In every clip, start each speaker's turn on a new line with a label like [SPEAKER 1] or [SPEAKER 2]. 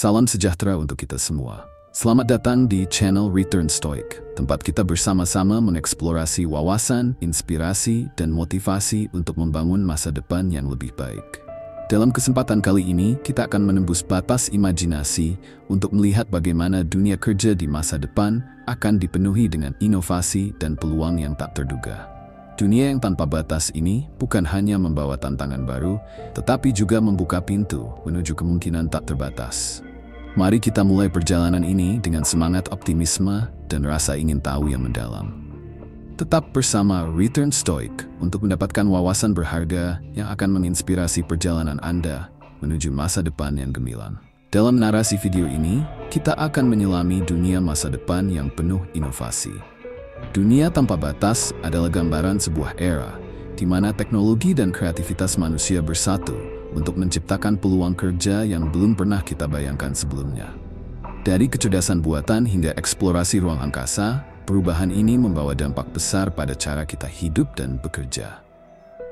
[SPEAKER 1] Salam sejahtera untuk kita semua. Selamat datang di channel Return Stoic, tempat kita bersama-sama mengeksplorasi wawasan, inspirasi, dan motivasi untuk membangun masa depan yang lebih baik. Dalam kesempatan kali ini, kita akan menembus batas imajinasi untuk melihat bagaimana dunia kerja di masa depan akan dipenuhi dengan inovasi dan peluang yang tak terduga. Dunia yang tanpa batas ini bukan hanya membawa tantangan baru, tetapi juga membuka pintu menuju kemungkinan tak terbatas. Mari kita mulai perjalanan ini dengan semangat optimisme dan rasa ingin tahu yang mendalam. Tetap bersama Return Stoic untuk mendapatkan wawasan berharga yang akan menginspirasi perjalanan Anda menuju masa depan yang gemilang. Dalam narasi video ini, kita akan menyelami dunia masa depan yang penuh inovasi. Dunia tanpa batas adalah gambaran sebuah era di mana teknologi dan kreativitas manusia bersatu untuk menciptakan peluang kerja yang belum pernah kita bayangkan sebelumnya. Dari kecerdasan buatan hingga eksplorasi ruang angkasa, perubahan ini membawa dampak besar pada cara kita hidup dan bekerja.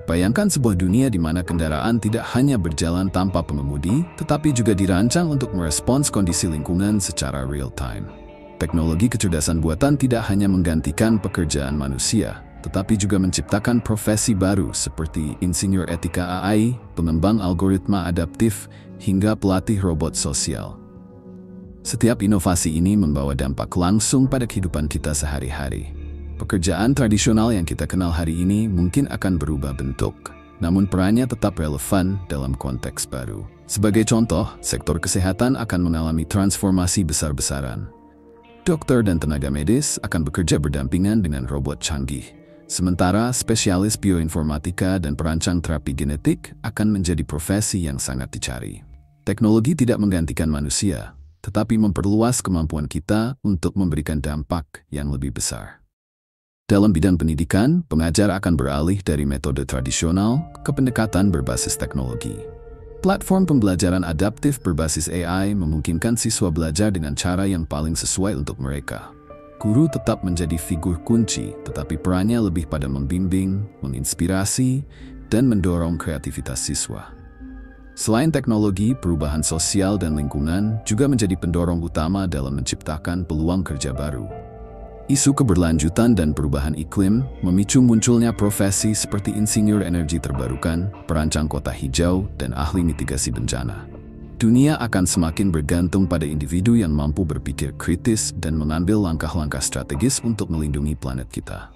[SPEAKER 1] Bayangkan sebuah dunia di mana kendaraan tidak hanya berjalan tanpa pengemudi, tetapi juga dirancang untuk merespons kondisi lingkungan secara real-time. Teknologi kecerdasan buatan tidak hanya menggantikan pekerjaan manusia, tetapi juga menciptakan profesi baru seperti insinyur etika AI, pengembang algoritma adaptif, hingga pelatih robot sosial. Setiap inovasi ini membawa dampak langsung pada kehidupan kita sehari-hari. Pekerjaan tradisional yang kita kenal hari ini mungkin akan berubah bentuk, namun perannya tetap relevan dalam konteks baru. Sebagai contoh, sektor kesehatan akan mengalami transformasi besar-besaran. Dokter dan tenaga medis akan bekerja berdampingan dengan robot canggih. Sementara spesialis bioinformatika dan perancang terapi genetik akan menjadi profesi yang sangat dicari. Teknologi tidak menggantikan manusia, tetapi memperluas kemampuan kita untuk memberikan dampak yang lebih besar. Dalam bidang pendidikan, pengajar akan beralih dari metode tradisional ke pendekatan berbasis teknologi. Platform pembelajaran adaptif berbasis AI memungkinkan siswa belajar dengan cara yang paling sesuai untuk mereka. Guru tetap menjadi figur kunci, tetapi perannya lebih pada membimbing, menginspirasi, dan mendorong kreativitas siswa. Selain teknologi, perubahan sosial dan lingkungan juga menjadi pendorong utama dalam menciptakan peluang kerja baru. Isu keberlanjutan dan perubahan iklim memicu munculnya profesi seperti insinyur energi terbarukan, perancang kota hijau, dan ahli mitigasi bencana. Dunia akan semakin bergantung pada individu yang mampu berpikir kritis dan mengambil langkah-langkah strategis untuk melindungi planet kita.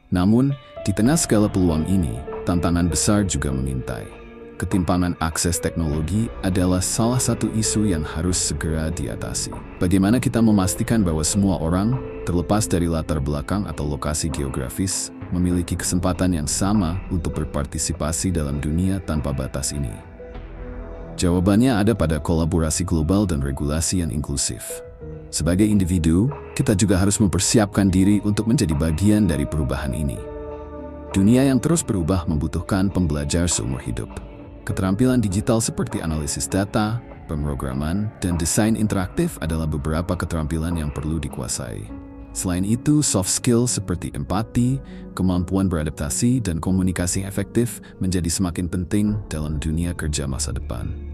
[SPEAKER 1] Namun, di tengah segala peluang ini, tantangan besar juga mengintai. Ketimpangan akses teknologi adalah salah satu isu yang harus segera diatasi. Bagaimana kita memastikan bahwa semua orang, terlepas dari latar belakang atau lokasi geografis, memiliki kesempatan yang sama untuk berpartisipasi dalam dunia tanpa batas ini? Jawabannya ada pada kolaborasi global dan regulasi yang inklusif. Sebagai individu, kita juga harus mempersiapkan diri untuk menjadi bagian dari perubahan ini. Dunia yang terus berubah membutuhkan pembelajar seumur hidup. Keterampilan digital seperti analisis data, pemrograman, dan desain interaktif adalah beberapa keterampilan yang perlu dikuasai. Selain itu, soft skill seperti empati, kemampuan beradaptasi, dan komunikasi efektif menjadi semakin penting dalam dunia kerja masa depan.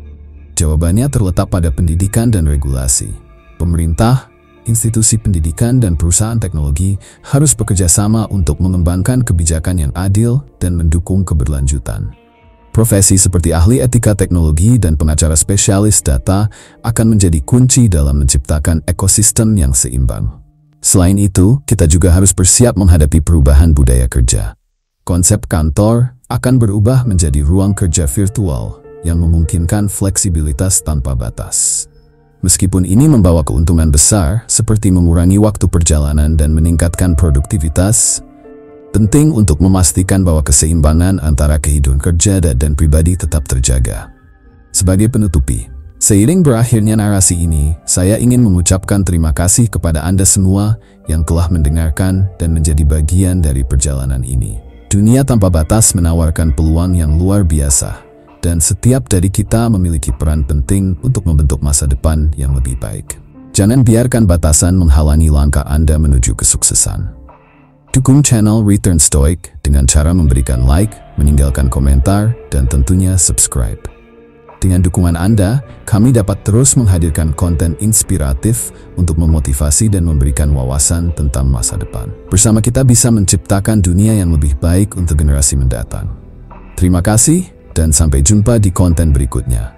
[SPEAKER 1] Jawabannya terletak pada pendidikan dan regulasi. Pemerintah, institusi pendidikan, dan perusahaan teknologi harus bekerja sama untuk mengembangkan kebijakan yang adil dan mendukung keberlanjutan. Profesi seperti ahli etika teknologi dan pengacara spesialis data akan menjadi kunci dalam menciptakan ekosistem yang seimbang. Selain itu, kita juga harus bersiap menghadapi perubahan budaya kerja. Konsep kantor akan berubah menjadi ruang kerja virtual yang memungkinkan fleksibilitas tanpa batas. Meskipun ini membawa keuntungan besar seperti mengurangi waktu perjalanan dan meningkatkan produktivitas, penting untuk memastikan bahwa keseimbangan antara kehidupan kerja dan pribadi tetap terjaga. Sebagai penutupi, seiring berakhirnya narasi ini, saya ingin mengucapkan terima kasih kepada Anda semua yang telah mendengarkan dan menjadi bagian dari perjalanan ini. Dunia tanpa batas menawarkan peluang yang luar biasa, dan setiap dari kita memiliki peran penting untuk membentuk masa depan yang lebih baik. Jangan biarkan batasan menghalangi langkah Anda menuju kesuksesan. Dukung channel Return Stoic dengan cara memberikan like, meninggalkan komentar, dan tentunya subscribe. Dengan dukungan Anda, kami dapat terus menghadirkan konten inspiratif untuk memotivasi dan memberikan wawasan tentang masa depan. Bersama kita bisa menciptakan dunia yang lebih baik untuk generasi mendatang. Terima kasih dan sampai jumpa di konten berikutnya.